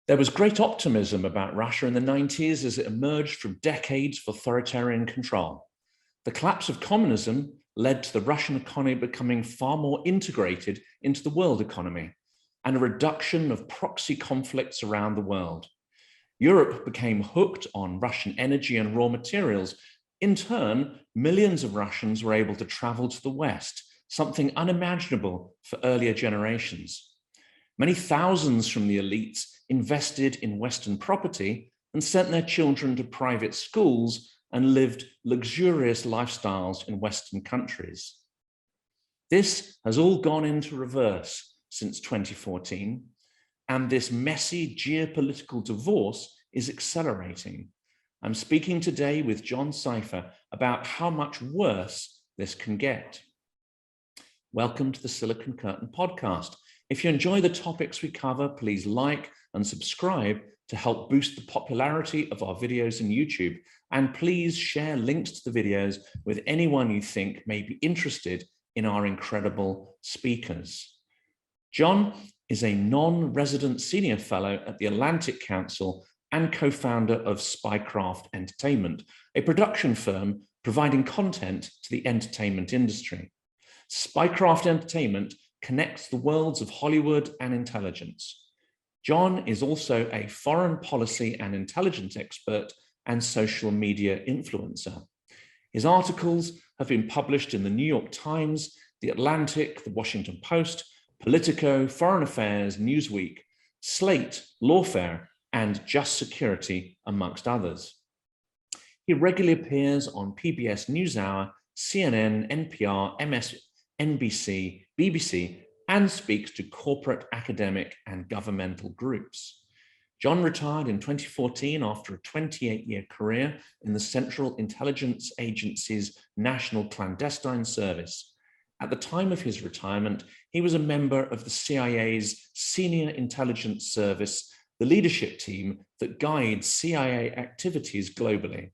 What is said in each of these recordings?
There was great optimism about Russia in the 90s as it emerged from decades of authoritarian control. The collapse of communism led to the Russian economy becoming far more integrated into the world economy and a reduction of proxy conflicts around the world. Europe became hooked on Russian energy and raw materials. In turn, millions of Russians were able to travel to the West, something unimaginable for earlier generations. Many thousands from the elites invested in Western property and sent their children to private schools and lived luxurious lifestyles in Western countries. This has all gone into reverse since 2014, and this messy geopolitical divorce is accelerating. I'm speaking today with John Sipher about how much worse this can get. Welcome to the Silicon Curtain podcast. If you enjoy the topics we cover, please like and subscribe to help boost the popularity of our videos on YouTube. And please share links to the videos with anyone you think may be interested in our incredible speakers. John is a non-resident senior fellow at the Atlantic Council and co-founder of Spycraft Entertainment, a production firm providing content to the entertainment industry. Spycraft Entertainment connects the worlds of Hollywood and intelligence. John is also a foreign policy and intelligence expert and social media influencer. His articles have been published in the New York Times, The Atlantic, The Washington Post, Politico, Foreign Affairs, Newsweek, Slate, Lawfare, and Just Security, amongst others. He regularly appears on PBS NewsHour, CNN, NPR, MSNBC, BBC, and speaks to corporate, academic, and governmental groups. John retired in 2014 after a 28-year career in the Central Intelligence Agency's National Clandestine Service. At the time of his retirement, he was a member of the CIA's Senior Intelligence Service, the leadership team that guides CIA activities globally.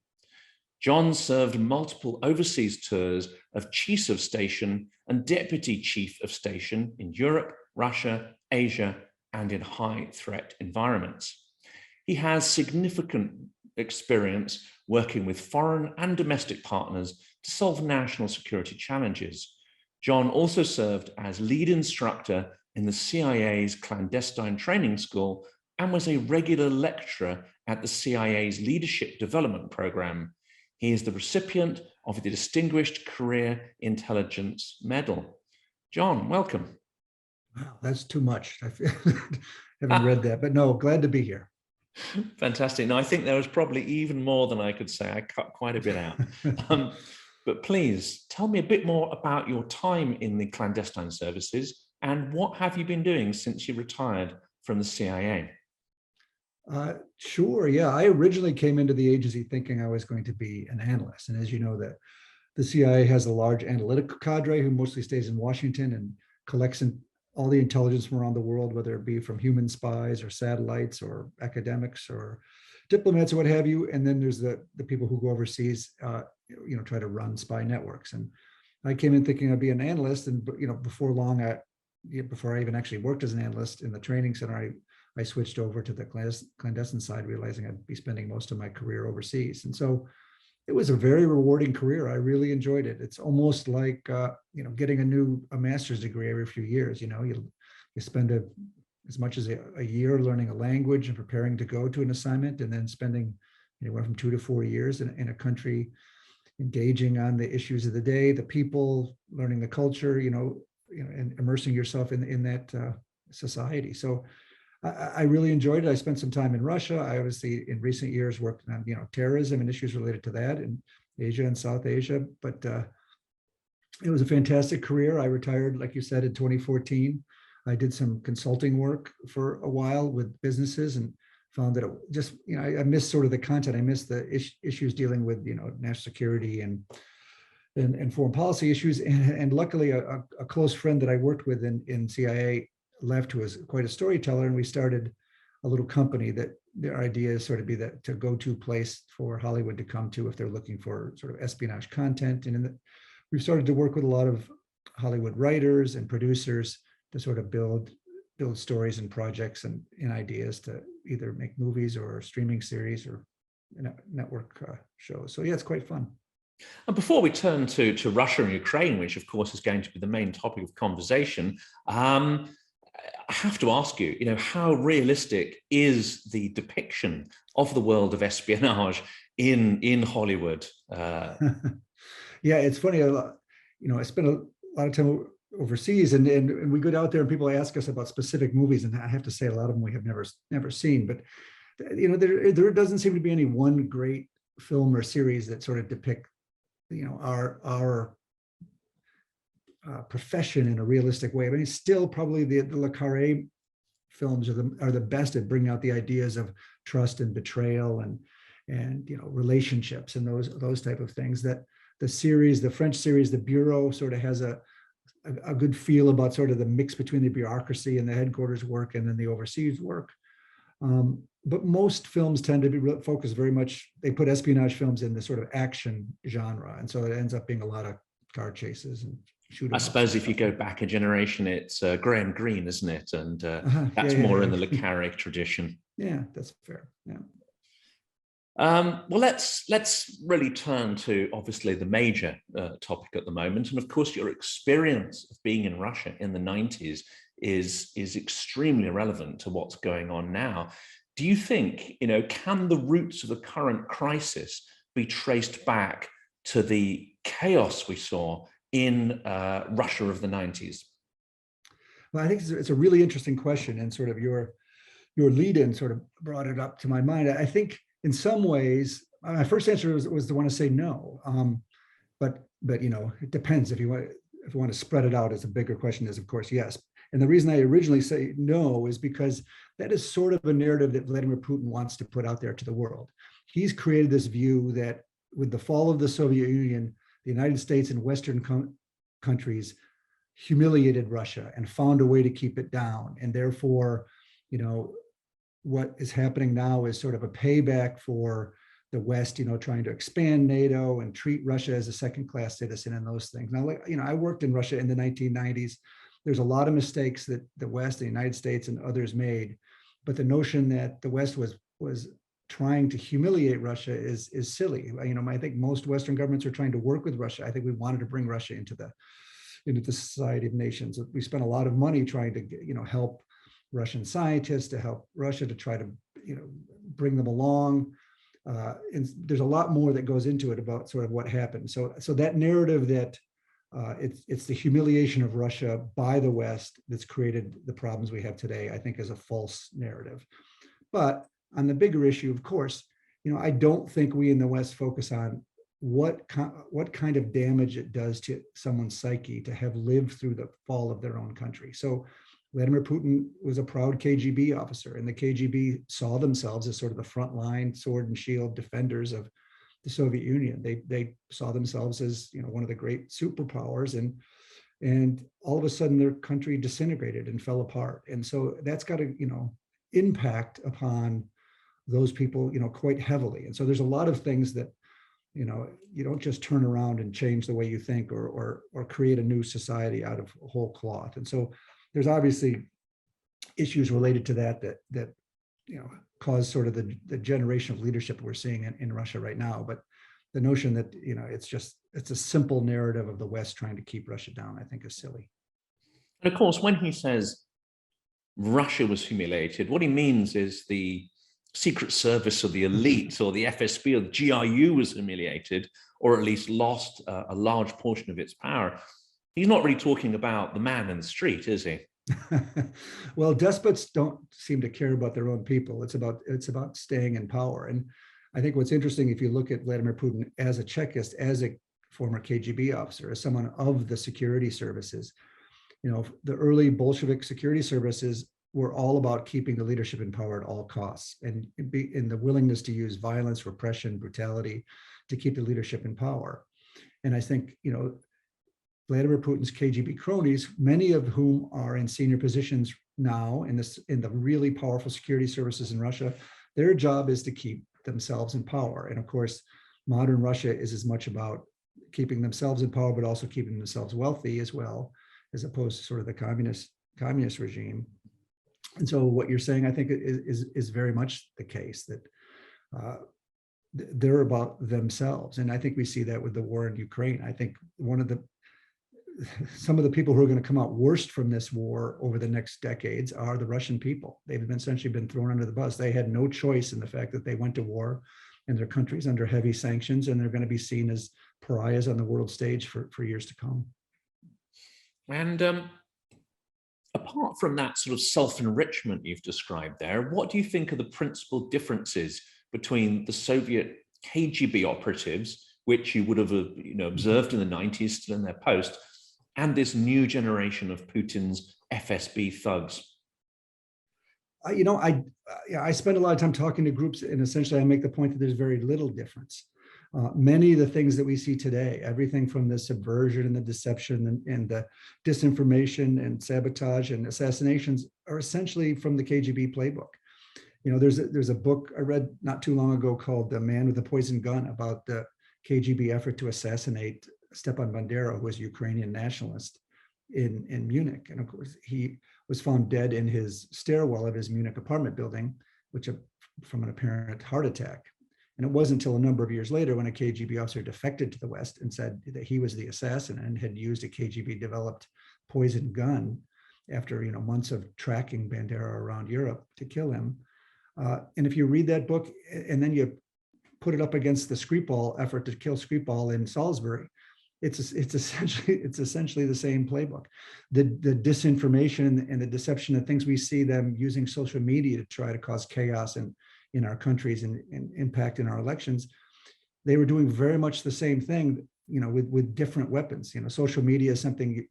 John served multiple overseas tours of Chief of Station and Deputy Chief of Station in Europe, Russia, Asia, and in high threat environments. He has significant experience working with foreign and domestic partners to solve national security challenges. John also served as lead instructor in the CIA's Clandestine Training School and was a regular lecturer at the CIA's Leadership Development Program. He is the recipient of the Distinguished Career Intelligence Medal. John, welcome. Wow, that's too much. I haven't read that, but no, glad to be here. Fantastic. Now, I think there was probably even more than I could say. I cut quite a bit out. But please tell me a bit more about your time in the clandestine services and what have you been doing since you retired from the CIA? Sure. Yeah, I originally came into the agency thinking I was going to be an analyst. And as you know, the CIA has a large analytical cadre who mostly stays in Washington and collects all the intelligence from around the world, whether it be from human spies or satellites or academics or diplomats or what have you. And then there's the people who go overseas, try to run spy networks. And I came in thinking I'd be an analyst. And before long, before I even actually worked as an analyst in the training center, I switched over to the clandestine side, realizing I'd be spending most of my career overseas. And so it was a very rewarding career. I really enjoyed it. It's almost like, getting a master's degree every few years. You spend as much as a year learning a language and preparing to go to an assignment, and then spending anywhere from 2 to 4 years in a country, engaging on the issues of the day, the people, learning the culture, and immersing yourself in that society. So I really enjoyed it. I spent some time in Russia. I obviously, in recent years, worked on terrorism and issues related to that in Asia and South Asia. But it was a fantastic career. I retired, like you said, in 2014. I did some consulting work for a while with businesses and found that it just, I missed sort of the content. I missed the issues dealing with, national security and foreign policy issues. And luckily, a close friend that I worked with in CIA left, who was quite a storyteller, and we started a little company that their idea is sort of be that to go-to place for Hollywood to come to if they're looking for sort of espionage content. And we've started to work with a lot of Hollywood writers and producers to sort of build build stories and projects and ideas to either make movies or streaming series or network shows. So yeah, it's quite fun. And before we turn to Russia and Ukraine, which of course is going to be the main topic of conversation, I have to ask you, how realistic is the depiction of the world of espionage in Hollywood? Yeah, it's funny. I spent a lot of time overseas, and we go out there and people ask us about specific movies, and I have to say a lot of them we have never seen. But there doesn't seem to be any one great film or series that sort of depict our profession in a realistic way. I mean, still probably the Le Carré films are the best at bringing out the ideas of trust and betrayal and relationships and those type of things. That the French series, The Bureau, sort of has a good feel about sort of the mix between the bureaucracy and the headquarters work and then the overseas work. But most films tend to be focused very much, they put espionage films in the sort of action genre. And so it ends up being a lot of car chases and shooting. I suppose if you go back a generation, it's Graham Greene, isn't it? And that's more in the Le Carré tradition. Yeah, that's fair. Yeah. Well, let's really turn to obviously the major topic at the moment. And of course, your experience of being in Russia in the 90s is extremely relevant to what's going on now. Do you think, can the roots of the current crisis be traced back to the chaos we saw in Russia of the 90s? Well, I think it's a really interesting question, and sort of your lead-in sort of brought it up to my mind. I think in some ways, my first answer was to want to say no, but it depends. If you want to spread it out, as a bigger question is, of course, yes. And the reason I originally say no is because that is sort of a narrative that Vladimir Putin wants to put out there to the world. He's created this view that with the fall of the Soviet Union, the United States and Western countries humiliated Russia and found a way to keep it down. And therefore, what is happening now is sort of a payback for the West, trying to expand NATO and treat Russia as a second-class citizen and those things. Now, I worked in Russia in the 1990s. There's a lot of mistakes that the West, the United States, and others made, but the notion that the West was trying to humiliate Russia is silly. I think most Western governments are trying to work with Russia. I think we wanted to bring Russia into the Society of Nations. We spent a lot of money trying to help Russian scientists, to help Russia, to try to bring them along. And there's a lot more that goes into it about sort of what happened. So that narrative that it's the humiliation of Russia by the West that's created the problems we have today, I think is a false narrative. But on the bigger issue, of course, I don't think we in the West focus on what kind of damage it does to someone's psyche to have lived through the fall of their own country. So Vladimir Putin was a proud KGB officer, and the KGB saw themselves as sort of the frontline sword and shield defenders of the Soviet Union. They saw themselves as one of the great superpowers, and all of a sudden their country disintegrated and fell apart. And so that's got to impact upon those people quite heavily. And so there's a lot of things that you don't just turn around and change the way you think or create a new society out of whole cloth. And so there's obviously issues related to that cause sort of the generation of leadership we're seeing in Russia right now. But the notion that it's a simple narrative of the West trying to keep Russia down, I think, is silly. And of course, when he says Russia was humiliated, what he means is the Secret Service or the elite or the FSB or the GRU was humiliated, or at least lost a large portion of its power. He's not really talking about the man in the street, is he? Well, despots don't seem to care about their own people. It's about staying in power. And I think what's interesting, if you look at Vladimir Putin as a Chekist, as a former KGB officer, as someone of the security services, the early Bolshevik security services were all about keeping the leadership in power at all costs, and in the willingness to use violence, repression, brutality to keep the leadership in power. And I think, Vladimir Putin's KGB cronies, many of whom are in senior positions now in the really powerful security services in Russia, their job is to keep themselves in power. And of course, modern Russia is as much about keeping themselves in power, but also keeping themselves wealthy as well, as opposed to sort of the communist regime. And so what you're saying, I think, is very much the case, that they're about themselves. And I think we see that with the war in Ukraine. I think some of the people who are going to come out worst from this war over the next decades are the Russian people. They've essentially been thrown under the bus. They had no choice in the fact that they went to war and their country's under heavy sanctions, and they're going to be seen as pariahs on the world stage for years to come. And apart from that sort of self-enrichment you've described there, what do you think are the principal differences between the Soviet KGB operatives, which you would have observed in the 90s, still in their post, and this new generation of Putin's FSB thugs? I spend a lot of time talking to groups, and essentially I make the point that there's very little difference. Many of the things that we see today, everything from the subversion and the deception and the disinformation and sabotage and assassinations, are essentially from the KGB playbook. There's a book I read not too long ago called "The Man with the Poison Gun" about the KGB effort to assassinate Stepan Bandera, who was a Ukrainian nationalist in Munich. And of course, he was found dead in his stairwell of his Munich apartment building, from an apparent heart attack. And it wasn't until a number of years later when a KGB officer defected to the West and said that he was the assassin and had used a KGB developed poison gun after months of tracking Bandera around Europe to kill him. And if you read that book and then you put it up against the Skripal effort to kill Skripal in Salisbury, it's essentially the same playbook. The disinformation and the deception, the things we see them using social media to try to cause chaos in our countries and impact in our elections, they were doing very much the same thing, with different weapons. Social media is something,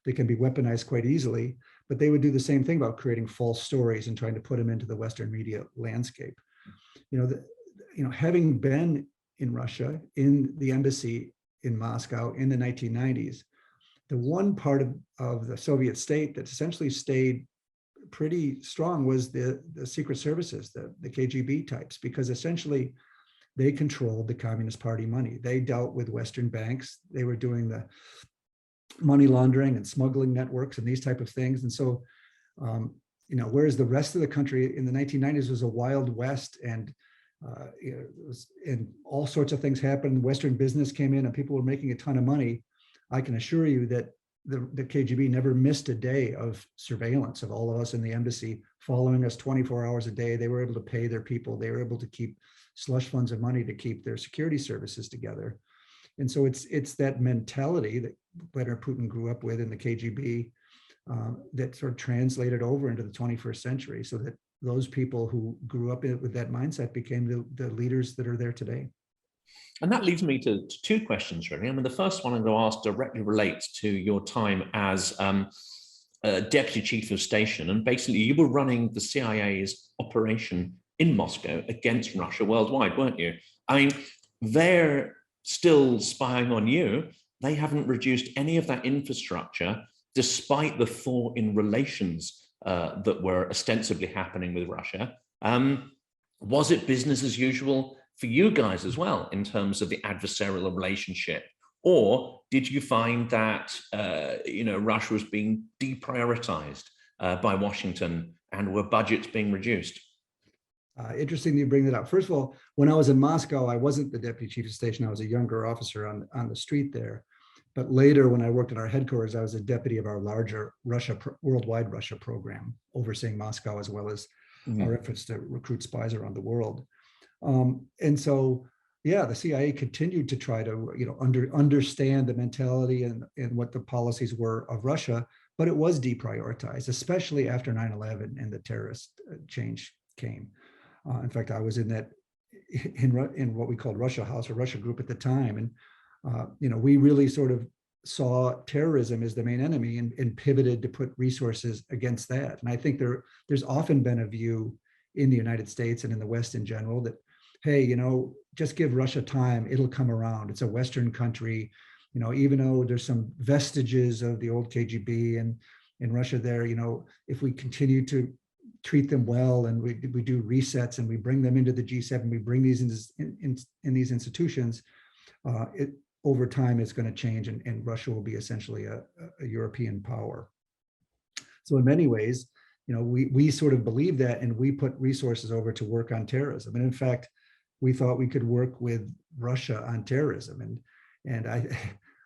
that can be weaponized quite easily, but they would do the same thing about creating false stories and trying to put them into the Western media landscape. Having been in Russia, in the embassy in Moscow in the 1990s, the one part of the Soviet state that essentially stayed pretty strong was the secret services, the KGB types, because essentially they controlled the Communist Party money. They dealt with Western banks. They were doing the money laundering and smuggling networks and these type of things. And so, whereas the rest of the country in the 1990s was a wild west, and and all sorts of things happened. Western business came in and people were making a ton of money. I can assure you that the KGB never missed a day of surveillance of all of us in the embassy, following us 24 hours a day. They were able to pay their people. They were able to keep slush funds of money to keep their security services together. And so it's that mentality that Vladimir Putin grew up with in the KGB that sort of translated over into the 21st century, so that those people who grew up with that mindset became the leaders that are there today. And that leads me to two questions, really. I mean, the first one I'm going to ask directly relates to your time as deputy chief of station. And basically, you were running the CIA's operation in Moscow against Russia worldwide, weren't you? I mean, they're still spying on you. They haven't reduced any of that infrastructure, despite the thaw in relations that were ostensibly happening with Russia. Was it business as usual for you guys as well in terms of the adversarial relationship? Or did you find that Russia was being deprioritized by Washington, and were budgets being reduced? Interesting that you bring that up. First of all, when I was in Moscow, I wasn't the deputy chief of station. I was a younger officer on the street there. But later, when I worked at our headquarters, I was a deputy of our larger worldwide Russia program, overseeing Moscow as well as our efforts to recruit spies around the world. And so, yeah, the CIA continued to try to, understand the mentality and what the policies were of Russia, but it was deprioritized, especially after 9/11 and the terrorist change came. In fact, I was in what we called Russia House or Russia Group at the time, and we really sort of saw terrorism as the main enemy and pivoted to put resources against that. And I think there's often been a view in the United States and in the West in general that, hey, just give Russia time, it'll come around. It's a Western country, even though there's some vestiges of the old KGB and in Russia there, if we continue to treat them well and we do resets and we bring them into the G7, we bring these in these institutions, over time it's going to change, and Russia will be essentially a European power. So in many ways, we sort of believed that, and we put resources over to work on terrorism. And in fact, we thought we could work with Russia on terrorism. And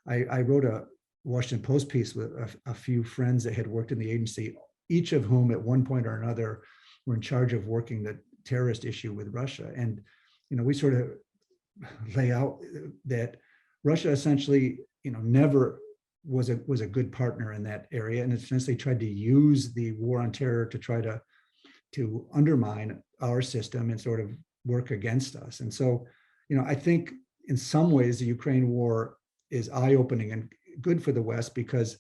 I wrote a Washington Post piece with a few friends that had worked in the agency, each of whom at one point or another were in charge of working the terrorist issue with Russia. And we sort of lay out that Russia essentially never was a good partner in that area, and essentially tried to use the war on terror to try to undermine our system and sort of work against us. And so I think in some ways the Ukraine war is eye-opening and good for the West, because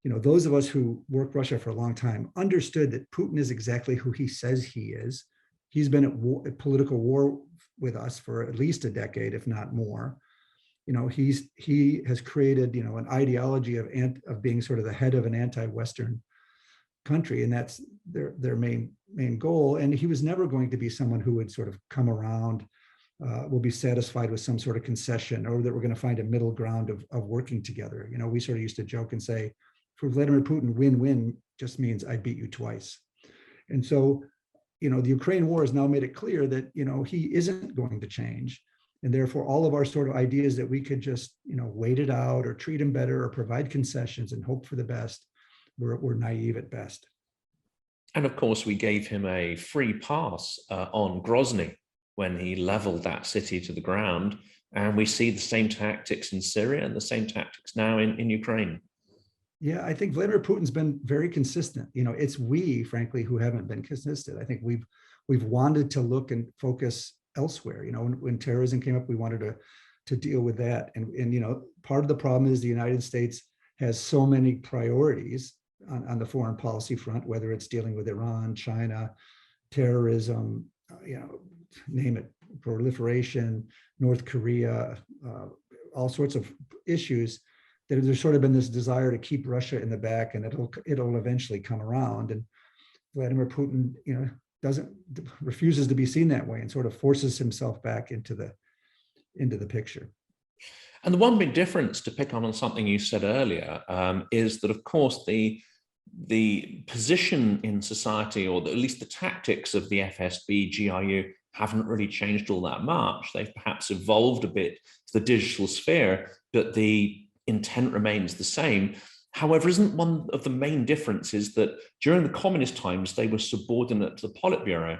those of us who worked Russia for a long time understood that Putin is exactly who he says he is. He's been at political war with us for at least a decade, if not more. He has created an ideology of being sort of the head of an anti-Western country, and that's their main goal. And he was never going to be someone who would sort of come around, will be satisfied with some sort of concession, or that we're going to find a middle ground of working together. We sort of used to joke and say, for Vladimir Putin, win-win just means I beat you twice. And so, the Ukraine war has now made it clear that, he isn't going to change. And therefore, all of our sort of ideas that we could just, wait it out or treat him better or provide concessions and hope for the best, were naive at best. And of course, we gave him a free pass on Grozny when he leveled that city to the ground. And we see the same tactics in Syria and the same tactics now in Ukraine. Yeah, I think Vladimir Putin's been very consistent. It's we, frankly, who haven't been consistent. I think we've wanted to look and focus elsewhere. When terrorism came up, we wanted to deal with that. And part of the problem is the United States has so many priorities on the foreign policy front, whether it's dealing with Iran, China, terrorism, name it, proliferation, North Korea, all sorts of issues, that there's sort of been this desire to keep Russia in the back, and it'll eventually come around. And Vladimir Putin, refuses to be seen that way, and sort of forces himself back into the picture. And the one big difference, to pick on something you said earlier, is that, of course, the position in society, or at least the tactics of the FSB, GRU, haven't really changed all that much. They've perhaps evolved a bit to the digital sphere, but the intent remains the same. However, isn't one of the main differences that during the communist times, they were subordinate to the Politburo?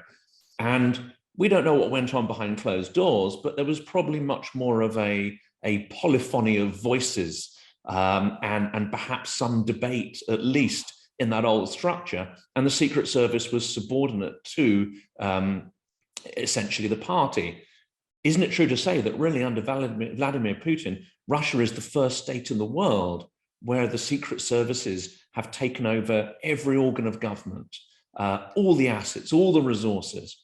And we don't know what went on behind closed doors, but there was probably much more of a polyphony of voices, and perhaps some debate, at least in that old structure. And the Secret Service was subordinate to essentially the party. Isn't it true to say that really under Vladimir Putin, Russia is the first state in the world where the secret services have taken over every organ of government, all the assets, all the resources?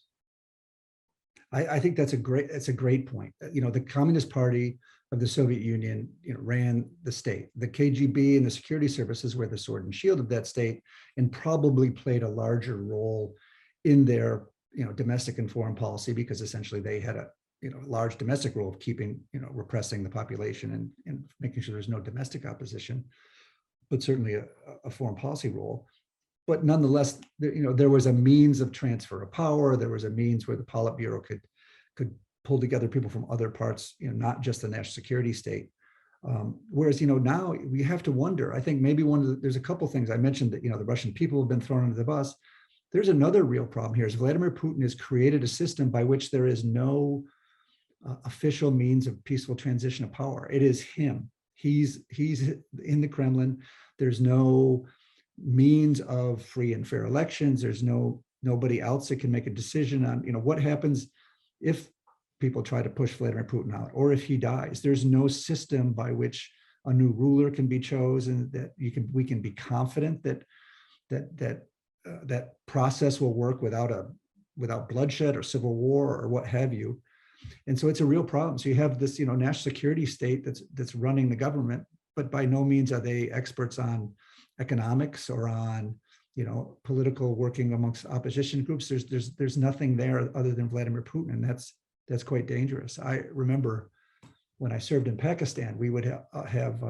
I think that's a great point. The Communist Party of the Soviet Union, ran the state. The KGB and the security services were the sword and shield of that state, and probably played a larger role in their, domestic and foreign policy, because essentially they had a large domestic role of keeping, repressing the population and making sure there's no domestic opposition, but certainly a foreign policy role. But nonetheless, there was a means of transfer of power. There was a means where the Politburo could pull together people from other parts, not just the national security state. Whereas, now we have to wonder, I think maybe there's a couple things I mentioned that, the Russian people have been thrown under the bus. There's another real problem here is Vladimir Putin has created a system by which there is no official means of peaceful transition of power. It is him. He's in the Kremlin. There's no means of free and fair elections. There's nobody else that can make a decision on, what happens if people try to push Vladimir Putin out, or if he dies. There's no system by which a new ruler can be chosen, that we can be confident that process will work without bloodshed or civil war or what have you. And so it's a real problem. So you have this, national security state that's running the government, but by no means are they experts on economics or on, political working amongst opposition groups. There's nothing there other than Vladimir Putin, and that's quite dangerous. I remember when I served in Pakistan, we would have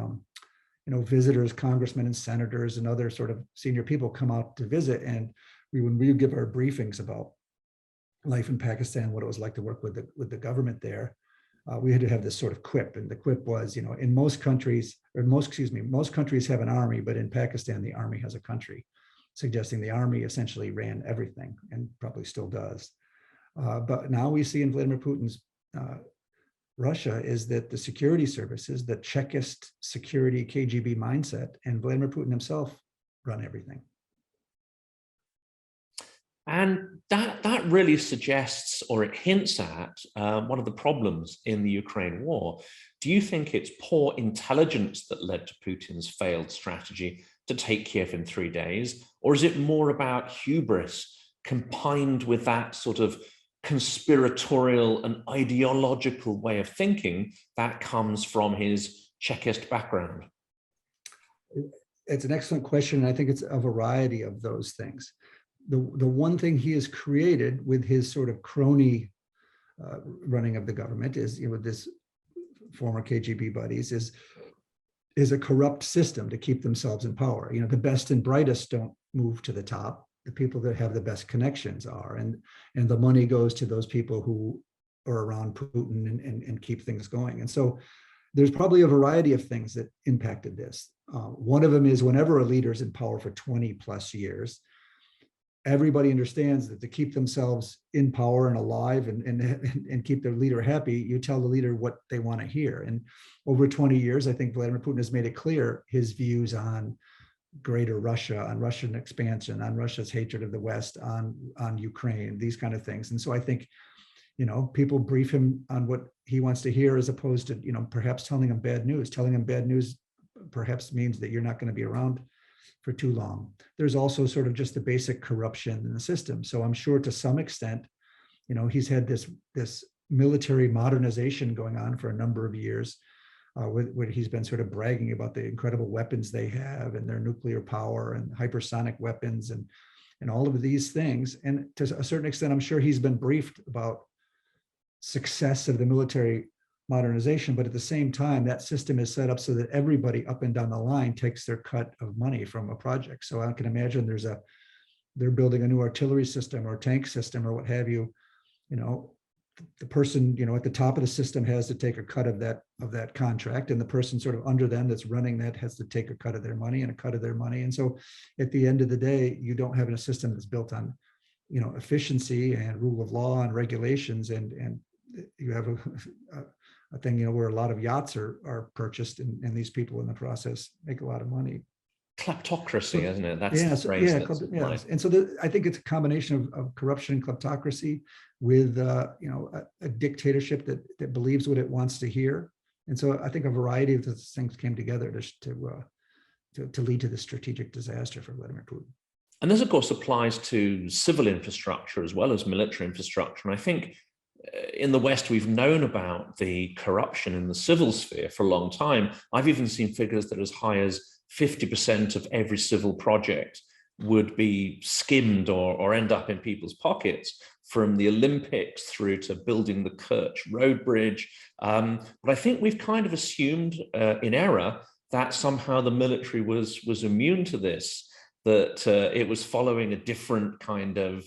visitors, congressmen and senators and other sort of senior people come out to visit, and when we would give our briefings about life in Pakistan, what it was like to work with the government there, we had to have this sort of quip, and the quip was, in most countries, most countries have an army, but in Pakistan, the army has a country, suggesting the army essentially ran everything and probably still does. But now we see in Vladimir Putin's Russia is that the security services, the Chekist security KGB mindset, and Vladimir Putin himself run everything. And that really suggests, or it hints at, one of the problems in the Ukraine war. Do you think it's poor intelligence that led to Putin's failed strategy to take Kiev in 3 days? Or is it more about hubris combined with that sort of conspiratorial and ideological way of thinking that comes from his Chekist background? It's an excellent question. And I think it's a variety of those things. The one thing he has created with his sort of crony running of the government is, with this former KGB buddies, is a corrupt system to keep themselves in power. The best and brightest don't move to the top. The people that have the best connections are, and the money goes to those people who are around Putin and keep things going. And so there's probably a variety of things that impacted this. One of them is whenever a leader is in power for 20 plus years, everybody understands that to keep themselves in power and alive and keep their leader happy, you tell the leader what they want to hear. And over 20 years, I think Vladimir Putin has made it clear his views on greater Russia, on Russian expansion, on Russia's hatred of the West, on Ukraine, these kind of things. And so I think, people brief him on what he wants to hear, as opposed to, perhaps telling him bad news. Telling him bad news perhaps means that you're not going to be around for too long. There's also sort of just the basic corruption in the system. So I'm sure to some extent, he's had this military modernization going on for a number of years, where he's been sort of bragging about the incredible weapons they have and their nuclear power and hypersonic weapons and all of these things. And to a certain extent, I'm sure he's been briefed about success of the military modernization, but at the same time, that system is set up so that everybody up and down the line takes their cut of money from a project. So I can imagine they're building a new artillery system or tank system or what have you. The person, at the top of the system has to take a cut of that contract, and the person sort of under them that's running that has to take a cut of their money and a cut of their money. And so at the end of the day, you don't have a system that's built on, efficiency and rule of law and regulations, and you have a thing, where a lot of yachts are purchased, and these people in the process make a lot of money. Kleptocracy, isn't it? That's the phrase. Yeah. And so I think it's a combination of corruption and kleptocracy with a dictatorship that believes what it wants to hear. And so I think a variety of those things came together to lead to the strategic disaster for Vladimir Putin. And this, of course, applies to civil infrastructure as well as military infrastructure. And I think in the West, we've known about the corruption in the civil sphere for a long time. I've even seen figures that as high as 50% of every civil project would be skimmed or end up in people's pockets, from the Olympics through to building the Kerch road bridge. But I think we've kind of assumed in error that somehow the military was immune to this, that it was following a different kind of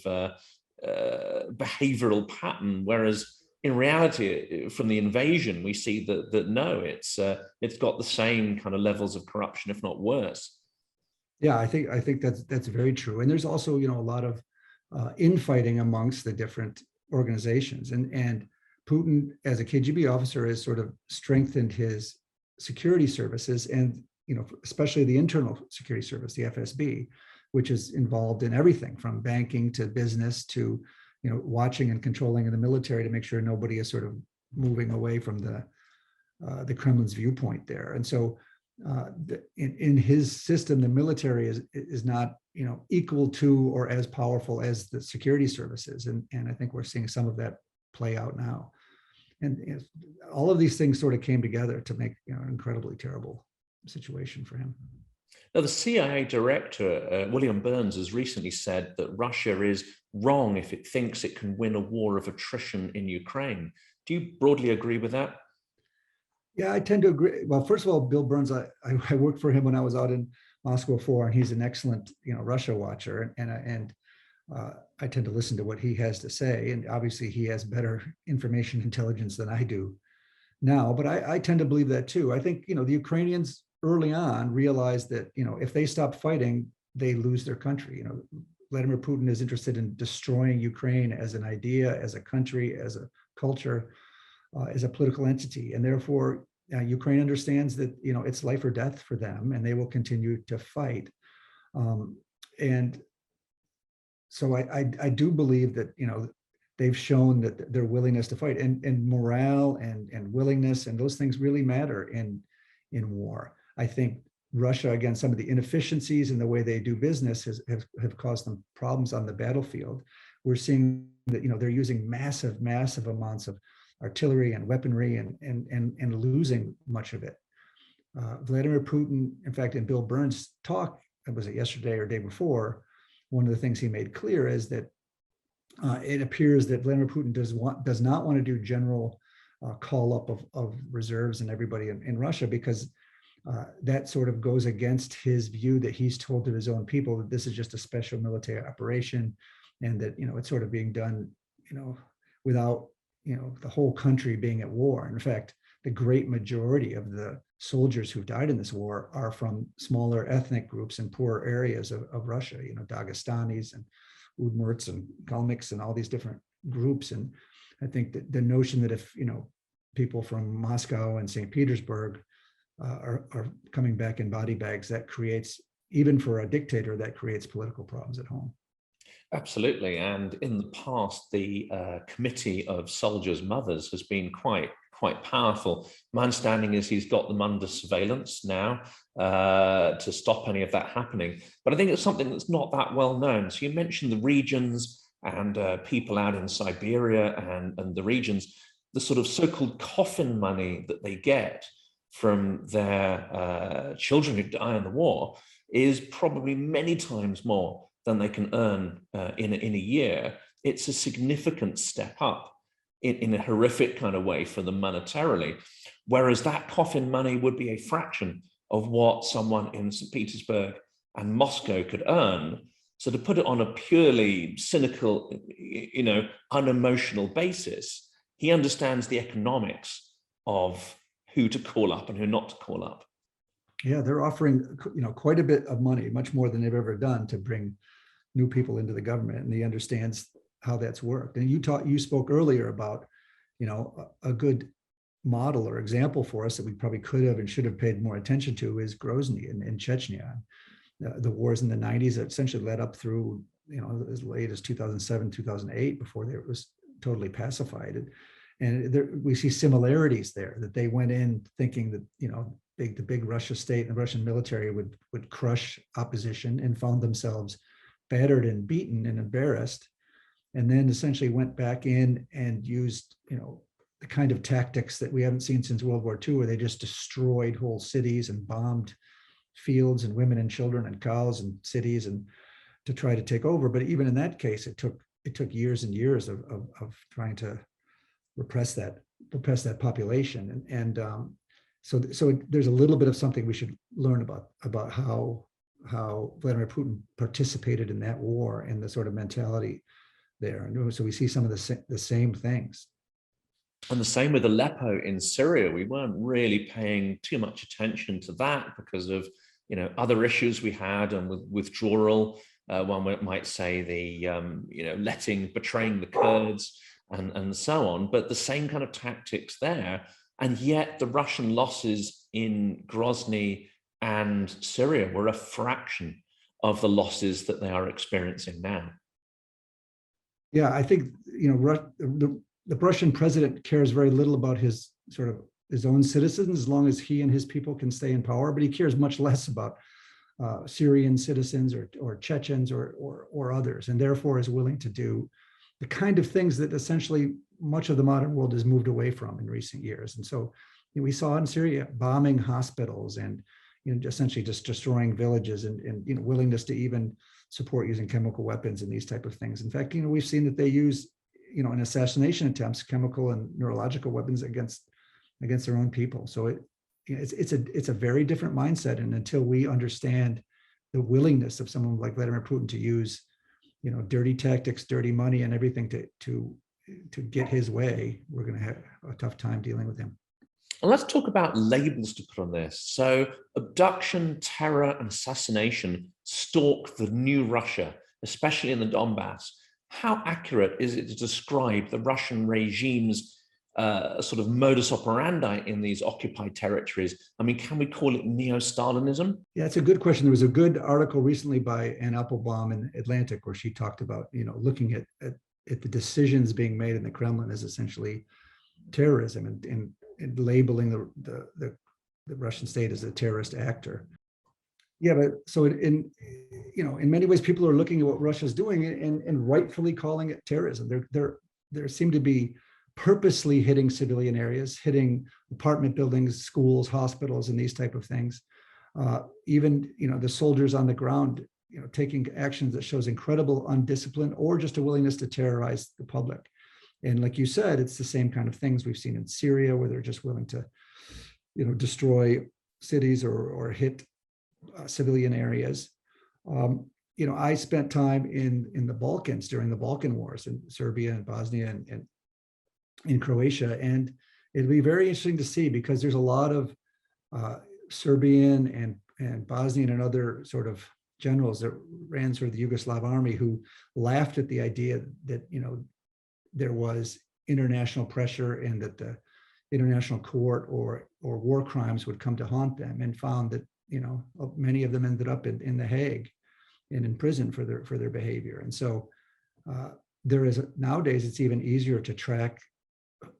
behavioral pattern, whereas in reality, from the invasion, we see that no, it's got the same kind of levels of corruption, if not worse. Yeah, I think that's very true. And there's also, a lot of infighting amongst the different organizations. And Putin, as a KGB officer, has sort of strengthened his security services, and especially the internal security service, the FSB, which is involved in everything from banking to business to watching and controlling in the military to make sure nobody is sort of moving away from the Kremlin's viewpoint there. And so in his system, the military is not equal to or as powerful as the security services, and I think we're seeing some of that play out now. And all of these things sort of came together to make an incredibly terrible situation for him. Now, the CIA director, William Burns, has recently said that Russia is wrong if it thinks it can win a war of attrition in Ukraine. Do you broadly agree with that? Yeah, I tend to agree. Well, first of all, Bill Burns, I worked for him when I was out in Moscow before, and he's an excellent, Russia watcher. And I tend to listen to what he has to say, and obviously he has better information intelligence than I do now. But I tend to believe that too. I think the Ukrainians early on realized that if they stop fighting, they lose their country. Vladimir Putin is interested in destroying Ukraine as an idea, as a country, as a culture, as a political entity, and therefore Ukraine understands that it's life or death for them, and they will continue to fight. And so I do believe that they've shown that their willingness to fight and morale and willingness and those things really matter in war. I think Russia, again, some of the inefficiencies in the way they do business have caused them problems on the battlefield. We're seeing that they're using massive amounts of artillery and weaponry and losing much of it. Vladimir Putin, in fact, in Bill Burns' talk, was it yesterday or day before, one of the things he made clear is that it appears that Vladimir Putin does not want to do general call up of reserves and everybody in Russia, because that sort of goes against his view that he's told to his own people that this is just a special military operation, and that it's sort of being done without the whole country being at war. In fact, the great majority of the soldiers who died in this war are from smaller ethnic groups in poorer areas of Russia, Dagestanis and Udmurts and Kalmyks and all these different groups. And I think that the notion that if people from Moscow and St. Petersburg are coming back in body bags, that creates, even for a dictator, that creates political problems at home. Absolutely. And in the past, the Committee of Soldiers' Mothers has been quite powerful. My understanding is he's got them under surveillance now to stop any of that happening. But I think it's something that's not that well known. So you mentioned the regions and people out in Siberia and the regions, the sort of so-called coffin money that they get from their children who die in the war is probably many times more than they can earn in a year. It's a significant step up in a horrific kind of way for them monetarily, whereas that coffin money would be a fraction of what someone in St. Petersburg and Moscow could earn. So to put it on a purely cynical, unemotional basis, he understands the economics of who to call up and who not to call up. Yeah, they're offering quite a bit of money, much more than they've ever done, to bring new people into the government, and he understands how that's worked. And you spoke earlier about a good model or example for us that we probably could have and should have paid more attention to is Grozny in Chechnya. The wars in the 90s that essentially led up through as late as 2007, 2008, before it was totally pacified. And we see similarities there, that they went in thinking that the big Russia state and the Russian military would crush opposition, and found themselves battered and beaten and embarrassed, and then essentially went back in and used the kind of tactics that we haven't seen since World War II, where they just destroyed whole cities and bombed fields and women and children and cows and cities, and to try to take over. But even in that case, it took years and years of trying to repress that population. So there's a little bit of something we should learn about how Vladimir Putin participated in that war and the sort of mentality there. And so we see some of the same things. And the same with Aleppo in Syria. We weren't really paying too much attention to that because of other issues we had, and with withdrawal, one might say the betraying the Kurds and so on. But the same kind of tactics there, and yet the Russian losses in Grozny and Syria were a fraction of the losses that they are experiencing now. Yeah, I think the Russian president cares very little about his own citizens, as long as he and his people can stay in power. But he cares much less about Syrian citizens or Chechens or others, and therefore is willing to do the kind of things that essentially much of the modern world has moved away from in recent years. And so we saw in Syria bombing hospitals and essentially just destroying villages, and willingness to even support using chemical weapons and these type of things. In fact, we've seen that they use in assassination attempts, chemical and neurological weapons against their own people. So it's a very different mindset. And until we understand the willingness of someone like Vladimir Putin to use dirty tactics, dirty money, and everything to get his way, we're going to have a tough time dealing with him. And let's talk about labels to put on this. So abduction, terror, and assassination stalk the new Russia, especially in the Donbass. How accurate is it to describe the Russian regime's sort of modus operandi in these occupied territories? I mean, can we call it neo-Stalinism? Yeah, it's a good question. There was a good article recently by Ann Applebaum in Atlantic where she talked about, looking at the decisions being made in the Kremlin as essentially terrorism and labeling the Russian state as a terrorist actor. Yeah, but so in many ways, people are looking at what Russia's doing and rightfully calling it terrorism. There seem to be purposely hitting civilian areas, hitting apartment buildings, schools, hospitals, and these type of things. Even the soldiers on the ground, taking actions that shows incredible undiscipline or just a willingness to terrorize the public. And like you said, it's the same kind of things we've seen in Syria, where they're just willing to, destroy cities or hit civilian areas. I spent time in the Balkans during the Balkan Wars in Serbia and Bosnia and in Croatia, and it'll be very interesting to see because there's a lot of Serbian and Bosnian and other sort of generals that ran sort of the Yugoslav army who laughed at the idea that there was international pressure and that the international court or war crimes would come to haunt them, and found that many of them ended up in The Hague and in prison for their behavior. And so nowadays it's even easier to track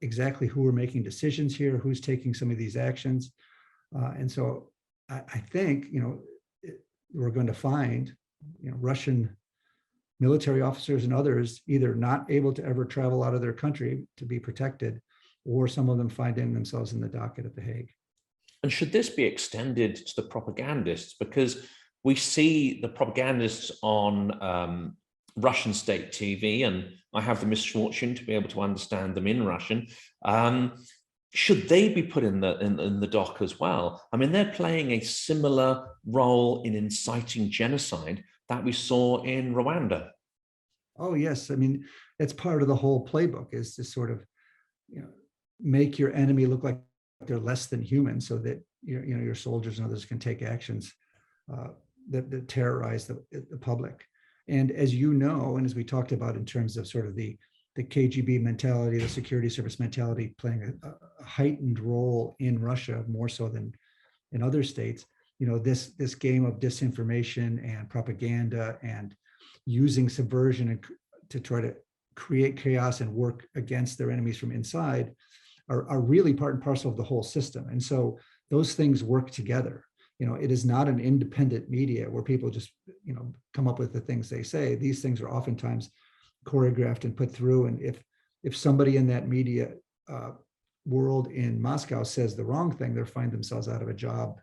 exactly who are making decisions here, who's taking some of these actions. And so I think we're going to find Russian military officers and others either not able to ever travel out of their country to be protected, or some of them finding themselves in the docket at The Hague. And should this be extended to the propagandists? Because we see the propagandists on Russian state TV, and I have the misfortune to be able to understand them in Russian. Should they be put in the dock as well? I mean, they're playing a similar role in inciting genocide that we saw in Rwanda. Oh, yes. I mean, it's part of the whole playbook, is to sort of, make your enemy look like they're less than human, so that your soldiers and others can take actions that terrorize the public. And as you know, and as we talked about in terms of sort of the KGB mentality, the security service mentality playing a heightened role in Russia, more so than in other states, this game of disinformation and propaganda and using subversion to try to create chaos and work against their enemies from inside are really part and parcel of the whole system. And so those things work together. It is not an independent media where people just, come up with the things they say. These things are oftentimes choreographed and put through. And if somebody in that media world in Moscow says the wrong thing, they'll find themselves out of a job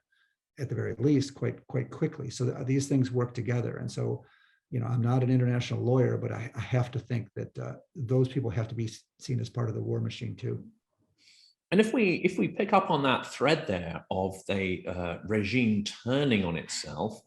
at the very least quite quickly. So these things work together. And so, I'm not an international lawyer, but I have to think that those people have to be seen as part of the war machine too. And if we pick up on that thread there of the regime turning on itself,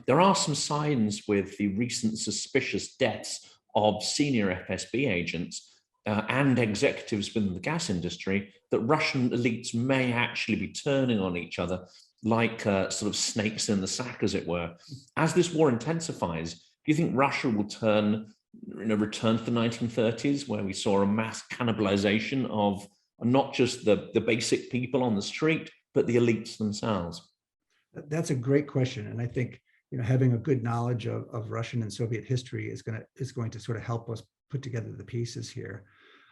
there are some signs with the recent suspicious deaths of senior FSB agents and executives within the gas industry that Russian elites may actually be turning on each other like sort of snakes in the sack, as it were. As this war intensifies, do you think Russia will return to the 1930s, where we saw a mass cannibalization of not just the basic people on the street, but the elites themselves? That's a great question. And I think, having a good knowledge of Russian and Soviet history is going to sort of help us put together the pieces here.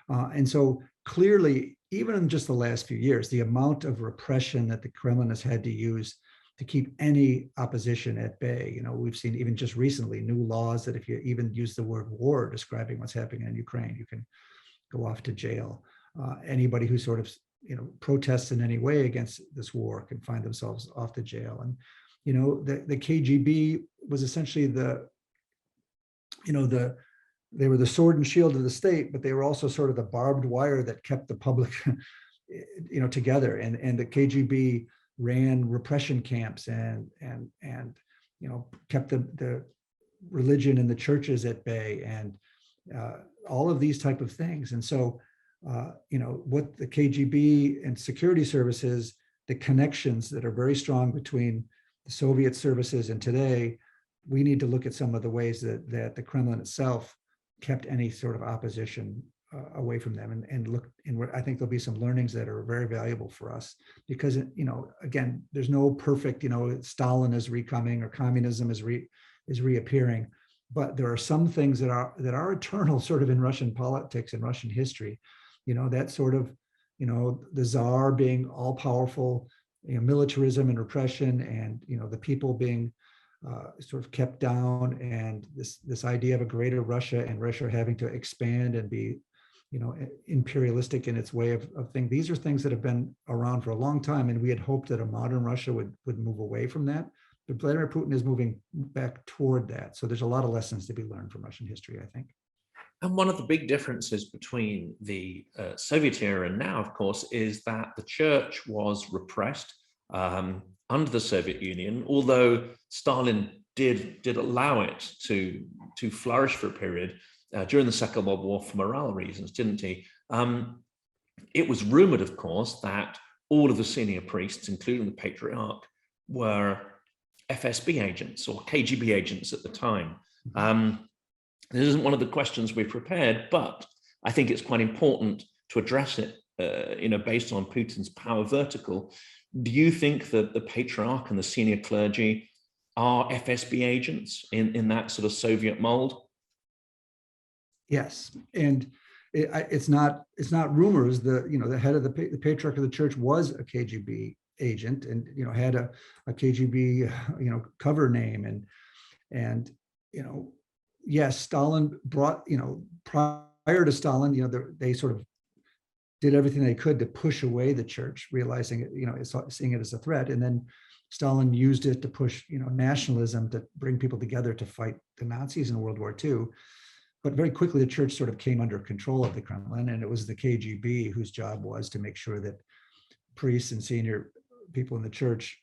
And so clearly, even in just the last few years, the amount of repression that the Kremlin has had to use to keep any opposition at bay. We've seen even just recently new laws that if you even use the word war describing what's happening in Ukraine, you can go off to jail. Anybody who sort of protests in any way against this war can find themselves off to jail. And the KGB was essentially they were the sword and shield of the state, but they were also sort of the barbed wire that kept the public together. And the KGB ran repression camps and kept the religion and the churches at bay, and all of these type of things. And so, what the KGB and security services, the connections that are very strong between the Soviet services and today, we need to look at some of the ways that the Kremlin itself kept any sort of opposition away from them, and look. And I think there'll be some learnings that are very valuable for us, because again, there's no perfect. Stalin is recoming or communism is reappearing, but there are some things that are eternal, sort of in Russian politics and Russian history. That sort of, the Tsar being all powerful, militarism and repression, and the people being sort of kept down, and this idea of a greater Russia, and Russia having to expand and be, imperialistic in its way of things. These are things that have been around for a long time, and we had hoped that a modern Russia would move away from that. But Vladimir Putin is moving back toward that. So there's a lot of lessons to be learned from Russian history, I think. And one of the big differences between the Soviet era and now, of course, is that the church was repressed under the Soviet Union, although Stalin did allow it to flourish for a period during the Second World War for morale reasons, didn't he? It was rumored, of course, that all of the senior priests, including the Patriarch, were FSB agents or KGB agents at the time. This isn't one of the questions we prepared, but I think it's quite important to address it, based on Putin's power vertical. Do you think that the Patriarch and the senior clergy are FSB agents in that sort of Soviet mold? Yes, and it's not rumors. The head of the Patriarch of the Church was a KGB agent, and had a KGB cover name, and yes, Stalin brought prior to Stalin, they sort of did everything they could to push away the church, realizing seeing it as a threat, and then Stalin used it to push nationalism, to bring people together to fight the Nazis in World War II. But very quickly, the church sort of came under control of the Kremlin, and it was the KGB whose job was to make sure that priests and senior people in the church,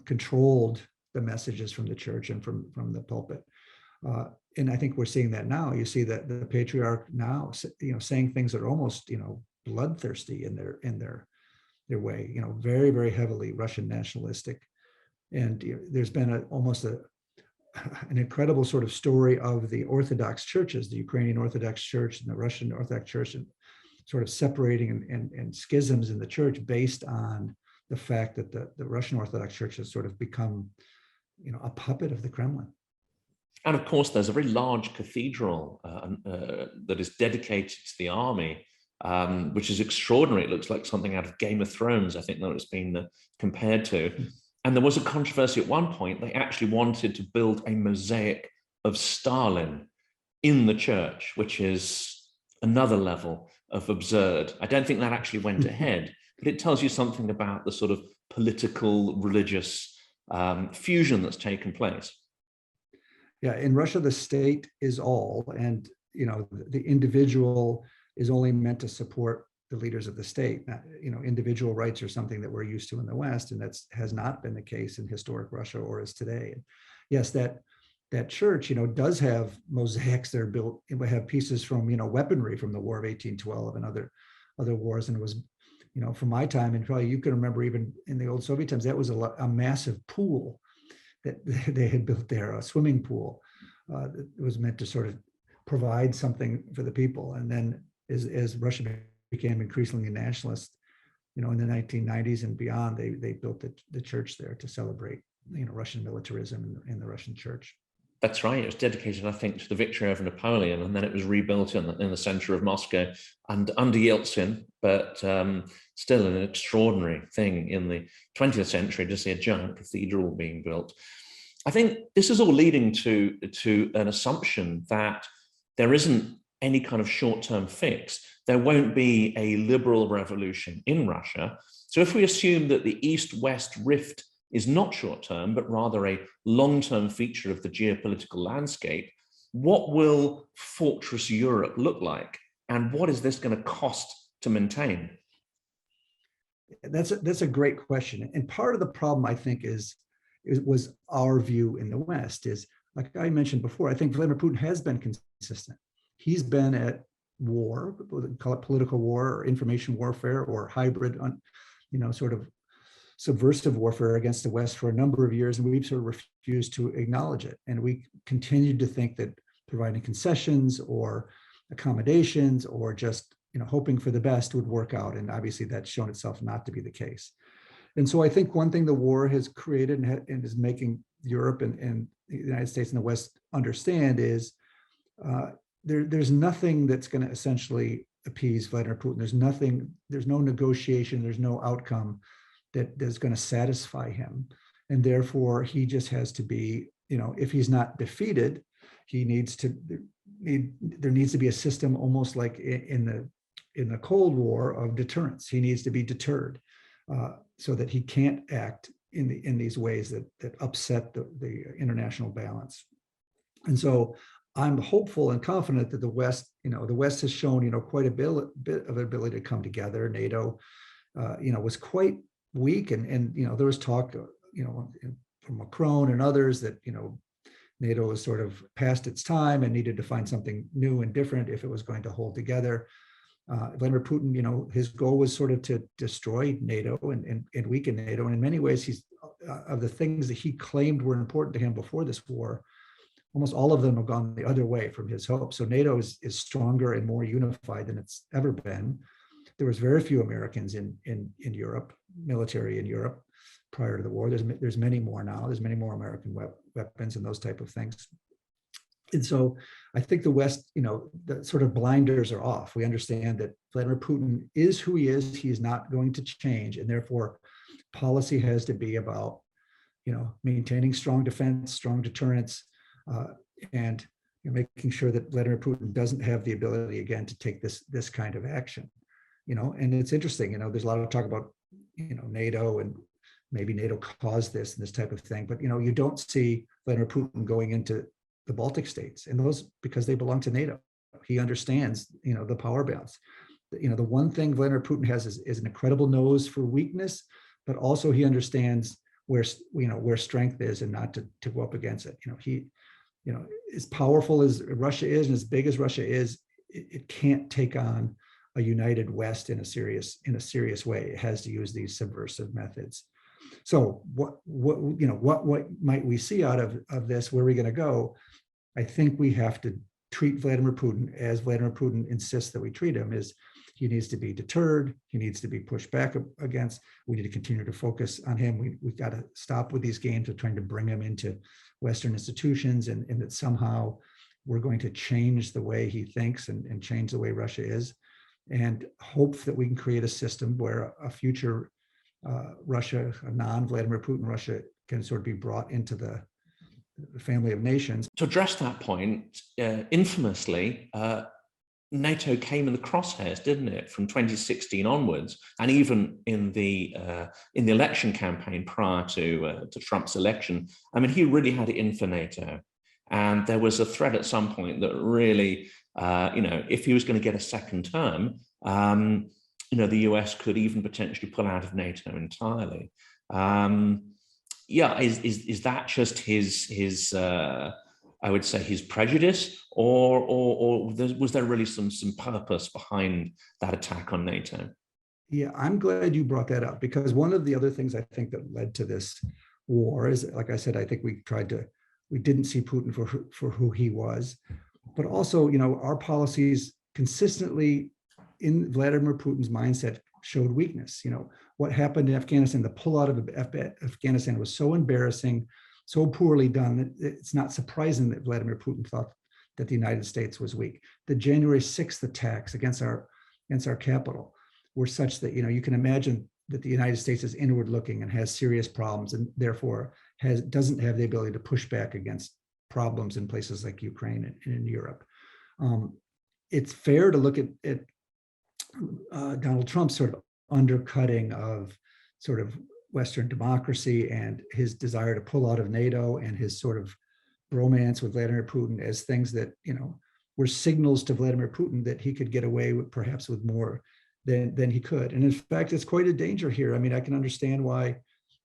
controlled the messages from the church and from the pulpit. And I think we're seeing that now. You see that the Patriarch now, saying things that are almost, bloodthirsty in their way, very, very heavily Russian nationalistic. And there's been almost an incredible sort of story of the Orthodox churches, the Ukrainian Orthodox Church and the Russian Orthodox Church, and sort of separating and schisms in the church based on the fact that the Russian Orthodox Church has sort of become, a puppet of the Kremlin. And of course, there's a very large cathedral that is dedicated to the army, which is extraordinary. It looks like something out of Game of Thrones, I think that it's been compared to. And there was a controversy at one point. They actually wanted to build a mosaic of Stalin in the church, which is another level of absurd. I don't think that actually went ahead, but it tells you something about the sort of political, religious fusion that's taken place. Yeah, in Russia, the state is all, and the individual is only meant to support the leaders of the state. Individual rights are something that we're used to in the West, and that has not been the case in historic Russia or is today. And yes, that church, does have mosaics that are built. It would have pieces from, weaponry from the War of 1812 and other wars, and it was, from my time, and probably you can remember even in the old Soviet times, that was a massive pool that they had built there, a swimming pool that was meant to sort of provide something for the people. And then as Russia became increasingly nationalist, in the 1990s and beyond, they built the church there to celebrate, Russian militarism in the Russian church. That's right. It was dedicated, I think, to the victory over Napoleon, and then it was rebuilt in the center of Moscow and under Yeltsin, but still an extraordinary thing in the 20th century to see a giant cathedral being built. I think this is all leading to an assumption that there isn't any kind of short-term fix. There won't be a liberal revolution in Russia. So if we assume that the East-West rift is not short-term, but rather a long-term feature of the geopolitical landscape, what will Fortress Europe look like? And what is this going to cost to maintain? That's a great question. And part of the problem, I think, was our view in the West is, like I mentioned before, I think Vladimir Putin has been consistent. He's been at war, call it political war or information warfare or hybrid, sort of subversive warfare against the West for a number of years, and we've sort of refused to acknowledge it. And we continued to think that providing concessions or accommodations or just hoping for the best would work out. And obviously that's shown itself not to be the case. And so I think one thing the war has created and is making Europe and the United States and the West understand is there's nothing that's going to essentially appease Vladimir Putin. There's no negotiation, there's no outcome that is going to satisfy him. And therefore he just has to be, if he's not defeated, there needs to be a system almost like in the Cold War of deterrence. He needs to be deterred so that he can't act in these ways that upset the international balance. And so I'm hopeful and confident that the West has shown, quite a bit of ability to come together. NATO, was quite weak, and there was talk, from Macron and others that, NATO was sort of past its time and needed to find something new and different if it was going to hold together. Vladimir Putin, his goal was sort of to destroy NATO and weaken NATO. And in many ways, he's of the things that he claimed were important to him before this war, almost all of them have gone the other way from his hope. So NATO is stronger and more unified than it's ever been. There was very few Americans in Europe, military in Europe prior to the war. There's many more now. There's many more American weapons and those type of things. And so I think the West, the sort of blinders are off. We understand that Vladimir Putin is who he is. He's not going to change. And therefore, policy has to be about, maintaining strong defense, strong deterrence, and making sure that Vladimir Putin doesn't have the ability again to take this kind of action. And it's interesting, there's a lot of talk about, NATO and maybe NATO caused this and this type of thing, but you don't see Vladimir Putin going into the Baltic states, and those because they belong to NATO. He understands, the power balance. The one thing Vladimir Putin has is an incredible nose for weakness, but also he understands where strength is and not to go up against it. He, as powerful as Russia is and as big as Russia is, it can't take on a united West in a serious way. It has to use these subversive methods. So what might we see out of this? Where are we going to go? I think we have to treat Vladimir Putin as Vladimir Putin insists that we treat him. Is he needs to be deterred. He needs to be pushed back against. We need to continue to focus on him. We've got to stop with these games of trying to bring him into Western institutions and that somehow we're going to change the way he thinks and change the way Russia is, and hope that we can create a system where a future Russia, a non-Vladimir Putin Russia, can sort of be brought into the family of nations. To address that point, infamously, NATO came in the crosshairs, didn't it, from 2016 onwards, and even in the election campaign prior to Trump's election. I mean, he really had it in for NATO, and there was a threat at some point that really, if he was going to get a second term, the US could even potentially pull out of NATO entirely. Is that just his I would say his prejudice, or was there really some purpose behind that attack on NATO? Yeah, I'm glad you brought that up, because one of the other things I think that led to this war is, like I said, I think we didn't see Putin for who he was, but also, our policies consistently in Vladimir Putin's mindset showed weakness. What happened in Afghanistan, the pullout of Afghanistan was so embarrassing, so poorly done that it's not surprising that Vladimir Putin thought that the United States was weak. The January 6th attacks against our capital were such that, you can imagine that the United States is inward looking and has serious problems, and therefore doesn't have the ability to push back against problems in places like Ukraine and in Europe. It's fair to look at Donald Trump's sort of undercutting of sort of Western democracy and his desire to pull out of NATO and his sort of bromance with Vladimir Putin as things that, were signals to Vladimir Putin that he could get away with perhaps with more than he could. And in fact, it's quite a danger here. I mean, I can understand why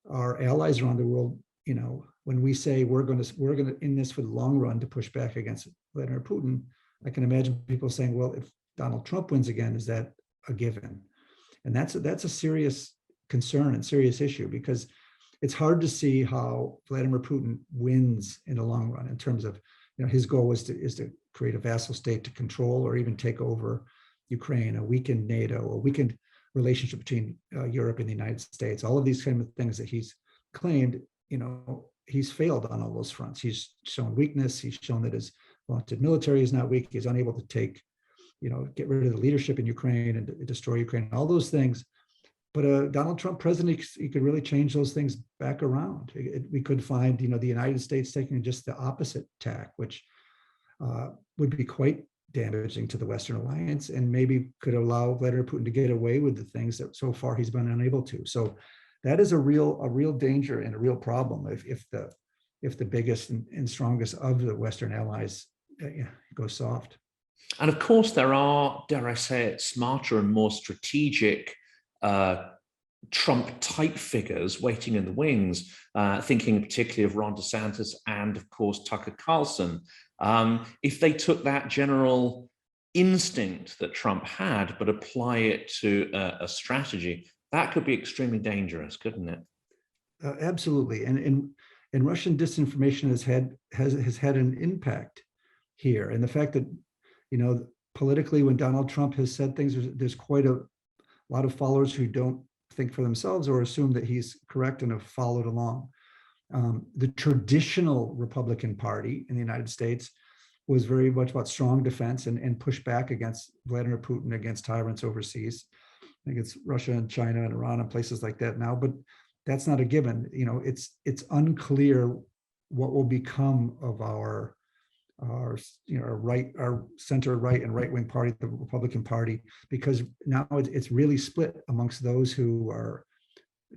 our allies around the world when we say we're going to in this for the long run to push back against Vladimir Putin, I can imagine people saying, well, if Donald Trump wins again, is that a given? And that's a serious concern and serious issue, because it's hard to see how Vladimir Putin wins in the long run in terms of, his goal is to create a vassal state to control or even take over Ukraine, a weakened NATO, a weakened relationship between Europe and the United States. All of these kind of things that he's claimed, he's failed on all those fronts. He's shown weakness. He's shown that his vaunted military is not weak. He's unable to get rid of the leadership in Ukraine and destroy Ukraine, all those things. But Donald Trump president, he could really change those things back around. We could find, the United States taking just the opposite tack, which would be quite damaging to the Western alliance, and maybe could allow Vladimir Putin to get away with the things that so far he's been unable to. So that is a real danger and a real problem if the biggest and strongest of the Western allies goes soft. And of course, there are, dare I say it, smarter and more strategic Trump-type figures waiting in the wings, thinking particularly of Ron DeSantis and, of course, Tucker Carlson. If they took that general instinct that Trump had, but apply it to a strategy, that could be extremely dangerous, couldn't it? Absolutely. And Russian disinformation has had an impact here. And the fact that, politically, when Donald Trump has said things, there's quite a lot of followers who don't think for themselves or assume that he's correct and have followed along. The traditional Republican Party in the United States was very much about strong defense and push back against Vladimir Putin, against tyrants overseas, against Russia and China and Iran and places like that now. But that's not a given. It's unclear what will become of our center right and right wing party, the Republican Party, because now it's really split amongst those who are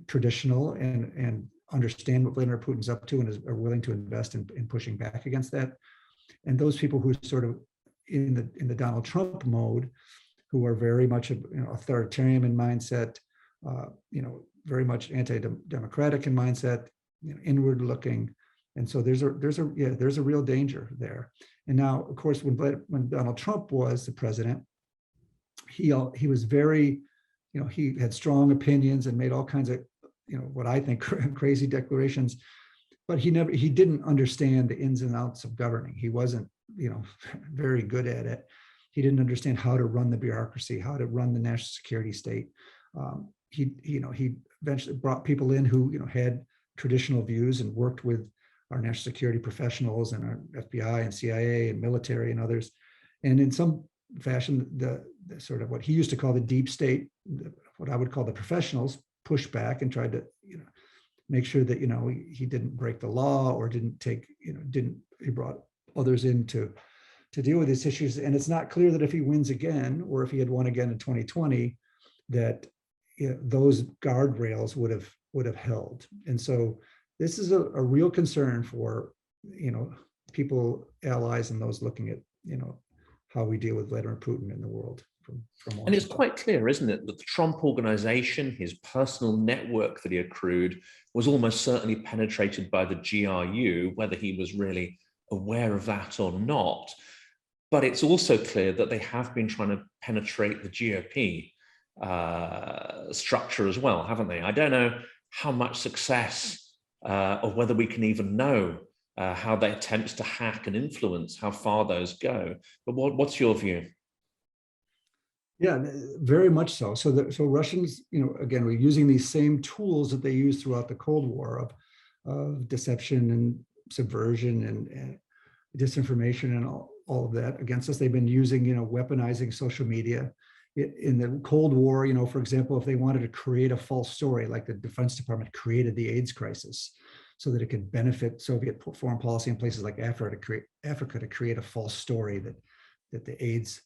traditional and understand what Vladimir Putin's up to and are willing to invest in pushing back against that, and those people who sort of in the Donald Trump mode, who are very much authoritarian in mindset, very much anti-democratic in mindset, inward looking. And so there's a real danger there. And now, of course, when Donald Trump was the president, he was very, he had strong opinions and made all kinds of, what I think crazy declarations, but he didn't understand the ins and outs of governing. He wasn't, very good at it. He didn't understand how to run the bureaucracy, how to run the national security state. He eventually brought people in who, had traditional views and worked with our national security professionals and our FBI and CIA and military and others. And in some fashion, the sort of what he used to call the deep state, what I would call the professionals, pushed back and tried to, make sure that, he didn't break the law or didn't take, he brought others in to deal with these issues. And it's not clear that if he wins again, or if he had won again in 2020, that those guardrails would have held. And so this is a real concern for, people, allies, and those looking at, how we deal with Vladimir Putin in the world. And it's quite clear, isn't it, that the Trump organization, his personal network that he accrued, was almost certainly penetrated by the GRU, whether he was really aware of that or not. But it's also clear that they have been trying to penetrate the GOP structure as well, haven't they? I don't know how much success or whether we can even know how their attempts to hack and influence, how far those go. But what's your view? Yeah, very much so. So Russians, again, we're using these same tools that they used throughout the Cold War of deception and subversion and disinformation and all of that against us. They've been using, weaponizing social media. In the Cold War, for example, if they wanted to create a false story, like the Defense Department created the AIDS crisis so that it could benefit Soviet foreign policy in places like Africa to create a false story that the AIDS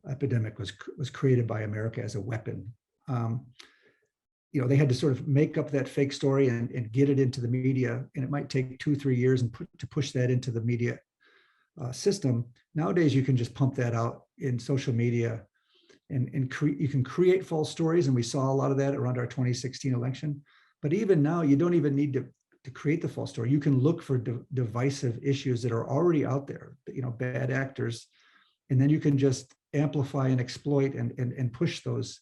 epidemic was created by America as a weapon. They had to sort of make up that fake story and get it into the media, and it might take 2-3 years to push that into the media system. Nowadays, you can just pump that out in social media, and you can create false stories, and we saw a lot of that around our 2016 election. But even now, you don't even need to to create the false story. You can look for divisive issues that are already out there, bad actors, and then you can just amplify and exploit and push those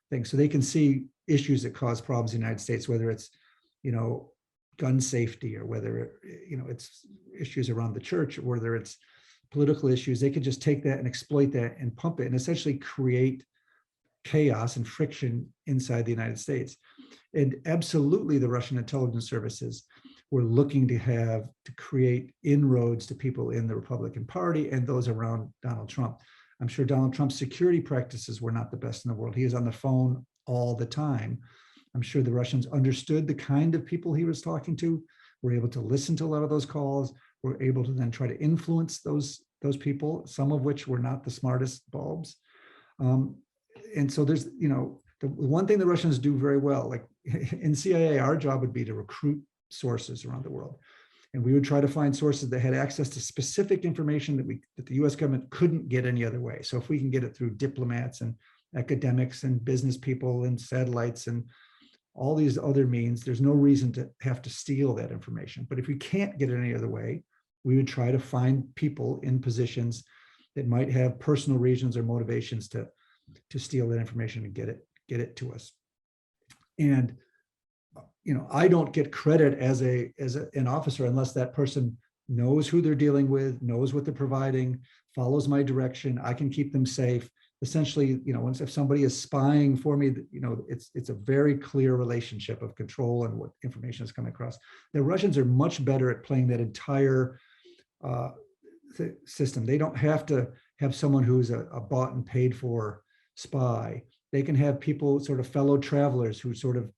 things. So they can see issues that cause problems in the United States, whether it's, gun safety, or whether, it's issues around the church, or whether it's political issues. They could just take that and exploit that and pump it and essentially create chaos and friction inside the United States. And absolutely, the Russian intelligence services were looking to create inroads to people in the Republican Party and those around Donald Trump. I'm sure Donald Trump's security practices were not the best in the world. He is on the phone all the time. I'm sure the Russians understood the kind of people he was talking to, were able to listen to a lot of those calls, were able to then try to influence those people, some of which were not the smartest bulbs. And so there's, the one thing the Russians do very well, like in CIA, our job would be to recruit sources around the world. And we would try to find sources that had access to specific information that the US government couldn't get any other way. So if we can get it through diplomats and academics and business people and satellites and all these other means, there's no reason to have to steal that information. But if we can't get it any other way, we would try to find people in positions that might have personal reasons or motivations to steal that information and get it to us. And I don't get credit as an officer unless that person knows who they're dealing with, knows what they're providing, follows my direction. I can keep them safe. Essentially, if somebody is spying for me, it's a very clear relationship of control and what information is coming across. The Russians are much better at playing that entire system. They don't have to have someone who's a bought and paid for spy. They can have people, sort of fellow travelers, who sort of,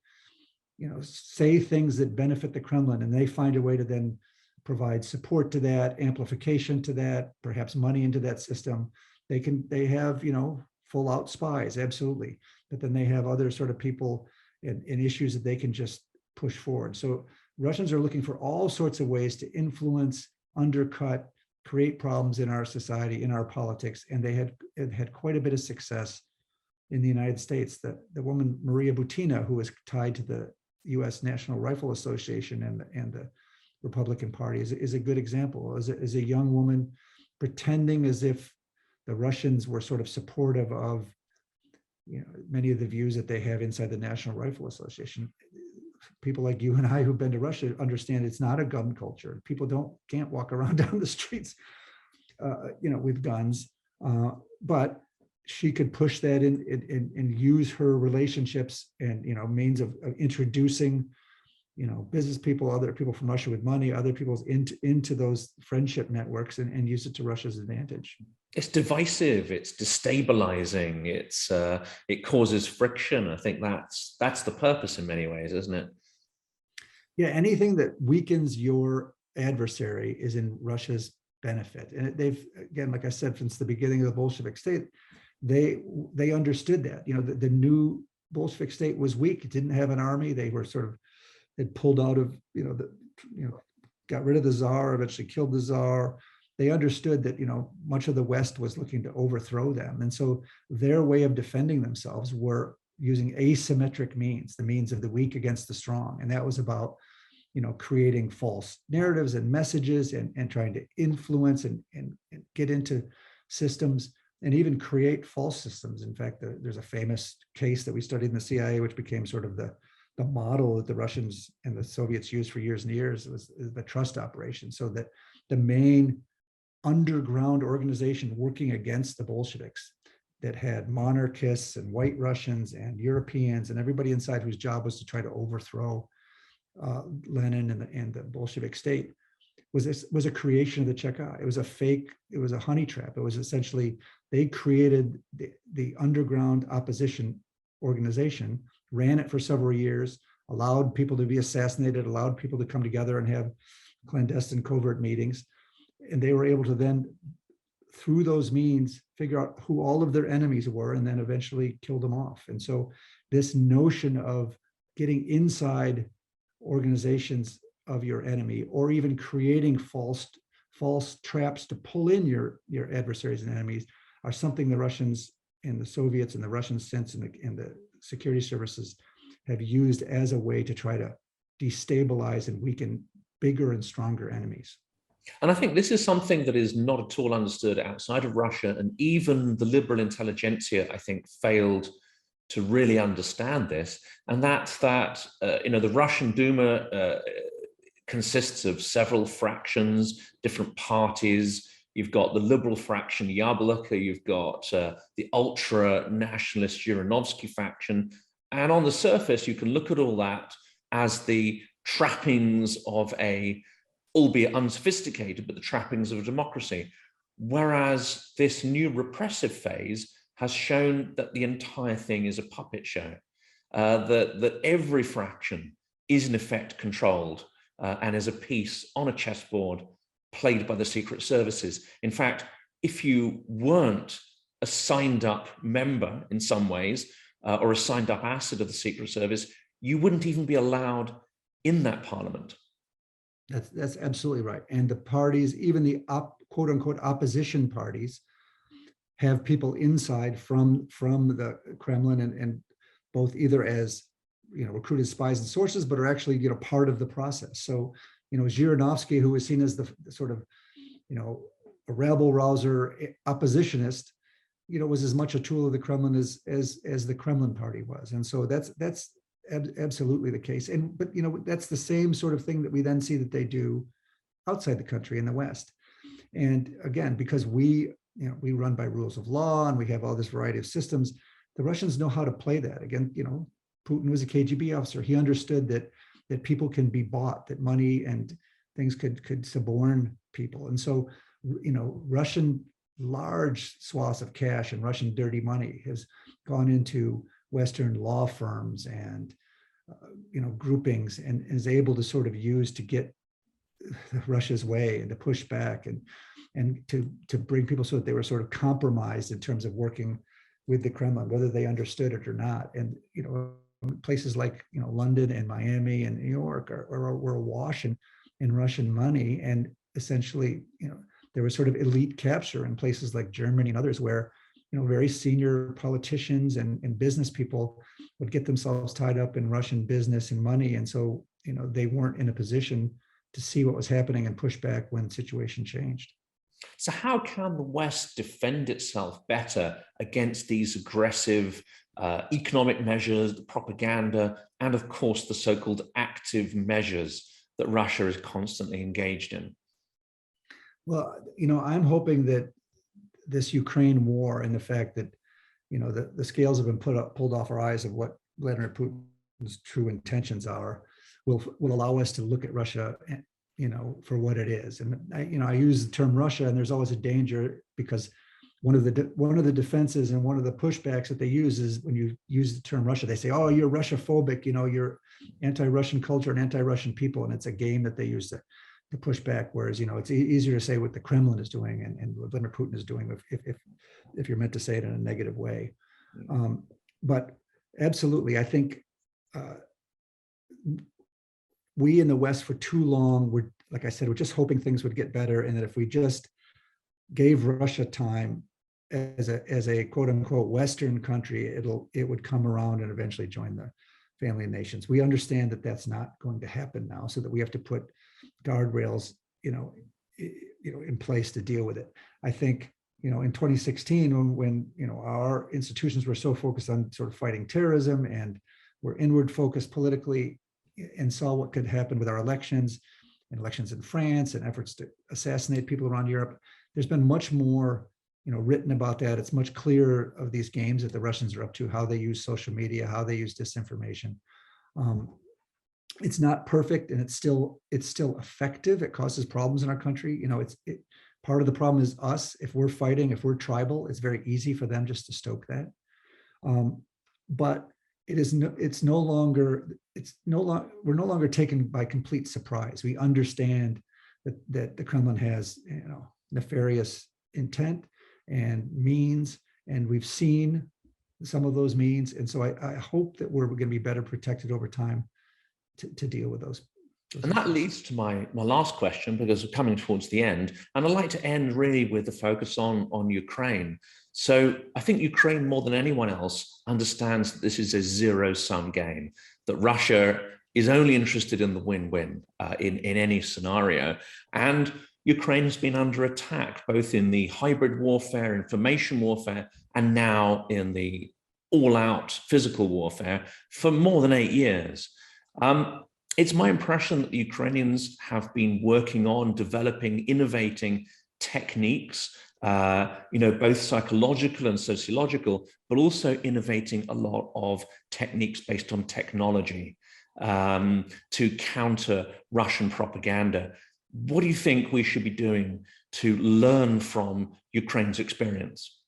say things that benefit the Kremlin, and they find a way to then provide support to that, amplification to that, perhaps money into that system. They have, full out spies, absolutely. But then they have other sort of people and issues that they can just push forward. So Russians are looking for all sorts of ways to influence, undercut, create problems in our society, in our politics. And they had quite a bit of success in the United States. The woman, Maria Butina, who was tied to the US National Rifle Association and the Republican Party, is a good example. As a young woman, pretending as if the Russians were sort of supportive of, many of the views that they have inside the National Rifle Association. People like you and I who've been to Russia understand it's not a gun culture. People can't walk around down the streets, with guns. But she could push that in and use her relationships and, means of introducing, business people, other people from Russia with money, other people's into those friendship networks and use it to Russia's advantage. It's divisive, it's destabilizing, it causes friction. I think that's the purpose in many ways, isn't it? Yeah, anything that weakens your adversary is in Russia's benefit. And they've, again, like I said, since the beginning of the Bolshevik state, they understood that, the new Bolshevik state was weak. It didn't have an army. They were had pulled out of, got rid of the Tsar, eventually killed the Tsar. They understood that, much of the West was looking to overthrow them. And so their way of defending themselves were using asymmetric means, the means of the weak against the strong. And that was about, creating false narratives and messages and trying to influence and get into systems and even create false systems. In fact, there's a famous case that we studied in the CIA, which became sort of the model that the Russians and the Soviets used for years and years. It was the trust operation. So that the main underground organization working against the Bolsheviks that had monarchists and white Russians and Europeans and everybody inside whose job was to try to overthrow Lenin and the Bolshevik state was a creation of the Cheka. It was a fake, it was a honey trap. It was essentially, they created the underground opposition organization, ran it for several years, allowed people to be assassinated, allowed people to come together and have clandestine covert meetings. And they were able to then, through those means, figure out who all of their enemies were and then eventually kill them off. And so this notion of getting inside organizations of your enemy, or even creating false traps to pull in your adversaries and enemies, are something the Russians and the Soviets and the Russians since and the security services have used as a way to try to destabilize and weaken bigger and stronger enemies. And I think this is something that is not at all understood outside of Russia, and even the liberal intelligentsia, I think, failed to really understand this. And that's that, the Russian Duma consists of several fractions, different parties. You've got the liberal fraction Yabloko, you've got the ultra-nationalist Zhirinovsky faction. And on the surface, you can look at all that as the trappings of a, albeit unsophisticated, but the trappings of a democracy. Whereas this new repressive phase has shown that the entire thing is a puppet show, that every fraction is in effect controlled and is a piece on a chessboard played by the secret services. In fact, if you weren't a signed up member in some ways, or a signed up asset of the secret service, you wouldn't even be allowed in that parliament. That's absolutely right. And the parties, even the quote unquote opposition parties, have people inside from the Kremlin, and both either as recruited spies and sources, but are actually part of the process. So Zhirinovsky, who was seen as the sort of a rabble rouser oppositionist, was as much a tool of the Kremlin as the Kremlin party was. And so that's absolutely the case. But that's the same sort of thing that we then see that they do outside the country in the West. And again, because we run by rules of law and we have all this variety of systems, the Russians know how to play that. Again, Putin was a KGB officer. He understood that people can be bought, that money and things could suborn people. And so, Russian large swaths of cash and Russian dirty money has gone into Western law firms and groupings, and is able to sort of use to get Russia's way and to push back and to bring people so that they were sort of compromised in terms of working with the Kremlin, whether they understood it or not. And places like London and Miami and New York were awash in Russian money, and essentially there was sort of elite capture in places like Germany and others where very senior politicians and business people would get themselves tied up in Russian business and money. And so, they weren't in a position to see what was happening and push back when the situation changed. So how can the West defend itself better against these aggressive economic measures, the propaganda, and of course, the so-called active measures that Russia is constantly engaged in? Well, I'm hoping that this Ukraine war and the fact that, the scales have been pulled off our eyes of what Vladimir Putin's true intentions are, will allow us to look at Russia, for what it is. And I use the term Russia, and there's always a danger, because one of the defenses and one of the pushbacks that they use is when you use the term Russia, they say, "Oh, you're Russia-phobic, you're anti-Russian culture and anti-Russian people," and it's a game that they use to push back. Whereas it's easier to say what the Kremlin is doing and what Vladimir Putin is doing if you're meant to say it in a negative way. But absolutely, I think we in the West for too long were, like I said, we're just hoping things would get better, and that if we just gave Russia time as a quote unquote Western country, it would come around and eventually join the family of nations. We understand that that's not going to happen now, so that we have to put guardrails, in place to deal with it. I think, in 2016, when our institutions were so focused on sort of fighting terrorism and were inward focused politically, and saw what could happen with our elections in France and efforts to assassinate people around Europe, there's been much more, written about that. It's much clearer of these games that the Russians are up to, how they use social media, how they use disinformation. It's not perfect, and it's still effective. It causes problems in our country. Part of the problem is us. If we're fighting, if we're tribal, it's very easy for them just to stoke that. But we're no longer taken by complete surprise. We understand that the Kremlin has nefarious intent and means, and we've seen some of those means. And so I hope that we're going to be better protected over time to deal with those. And that leads to my last question, because we're coming towards the end. And I'd like to end really with the focus on Ukraine. So I think Ukraine, more than anyone else, understands that this is a zero-sum game, that Russia is only interested in the win-win in any scenario. And Ukraine has been under attack, both in the hybrid warfare, information warfare, and now in the all-out physical warfare for more than 8 years. It's my impression that the Ukrainians have been working on developing, innovating techniques, both psychological and sociological, but also innovating a lot of techniques based on technology to counter Russian propaganda. What do you think we should be doing to learn from Ukraine's experience?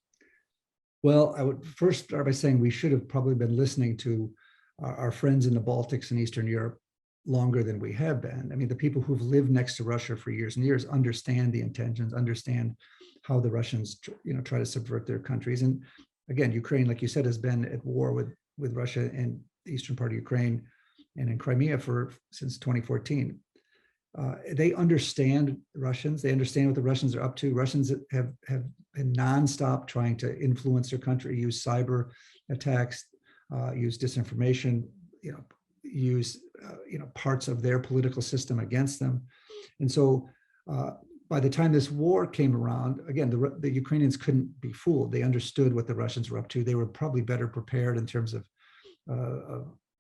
Well, I would first start by saying we should have probably been listening to our friends in the Baltics and Eastern Europe longer than we have been. I mean, the people who've lived next to Russia for years and years understand the intentions, understand how the Russians, try to subvert their countries. And again, Ukraine, like you said, has been at war with Russia in the eastern part of Ukraine and in Crimea since 2014. They understand Russians. They understand what the Russians are up to. Russians have been nonstop trying to influence their country, use cyber attacks, use disinformation, use parts of their political system against them. And so by the time this war came around, again, the Ukrainians couldn't be fooled. They understood what the Russians were up to. They were probably better prepared in terms of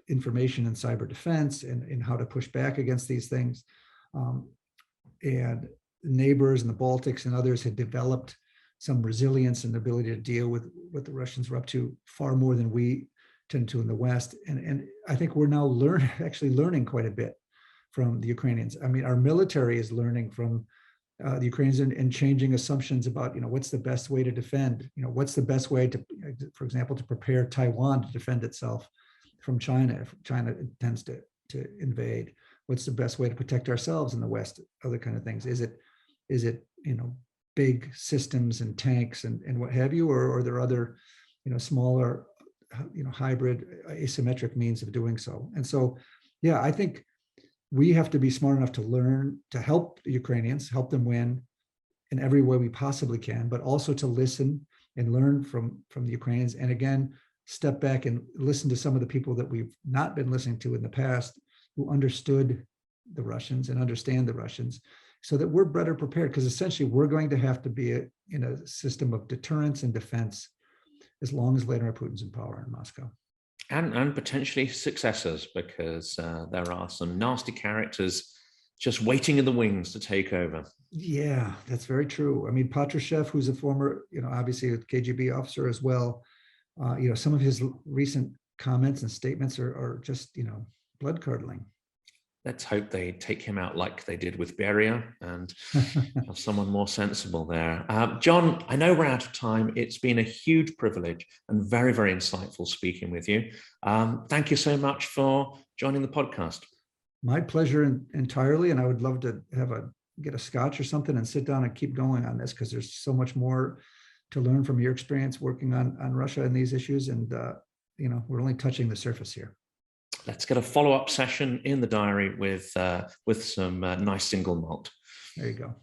information and cyber defense and how to push back against these things. And neighbors in the Baltics and others had developed some resilience and the ability to deal with what the Russians were up to far more than we tend to in the West. And I think we're now learning quite a bit from the Ukrainians. I mean, our military is learning from the Ukrainians and changing assumptions about, what's the best way to defend, what's the best way to, for example, to prepare Taiwan to defend itself from China if China intends to invade. What's the best way to protect ourselves in the West? Other kind of things. Is it big systems and tanks and what have you, or are there other smaller hybrid asymmetric means of doing so? And so, yeah, I think we have to be smart enough to learn to help the Ukrainians, help them win in every way we possibly can, but also to listen and learn from the Ukrainians. And again, step back and listen to some of the people that we've not been listening to in the past, who understood the Russians and understand the Russians, so that we're better prepared, because essentially we're going to have to be in a system of deterrence and defense as long as Vladimir Putin's in power in Moscow. And potentially successors, because there are some nasty characters just waiting in the wings to take over. Yeah, that's very true. I mean, Patrushev, who's a former, obviously a KGB officer as well, some of his recent comments and statements are just, blood curdling. Let's hope they take him out like they did with Beria and have someone more sensible there. John, I know we're out of time. It's been a huge privilege and very, very insightful speaking with you. Thank you so much for joining the podcast. My pleasure entirely. And I would love to get a scotch or something and sit down and keep going on this, because there's so much more to learn from your experience working on Russia and these issues. And, we're only touching the surface here. Let's get a follow-up session in the diary with some nice single malt. There you go.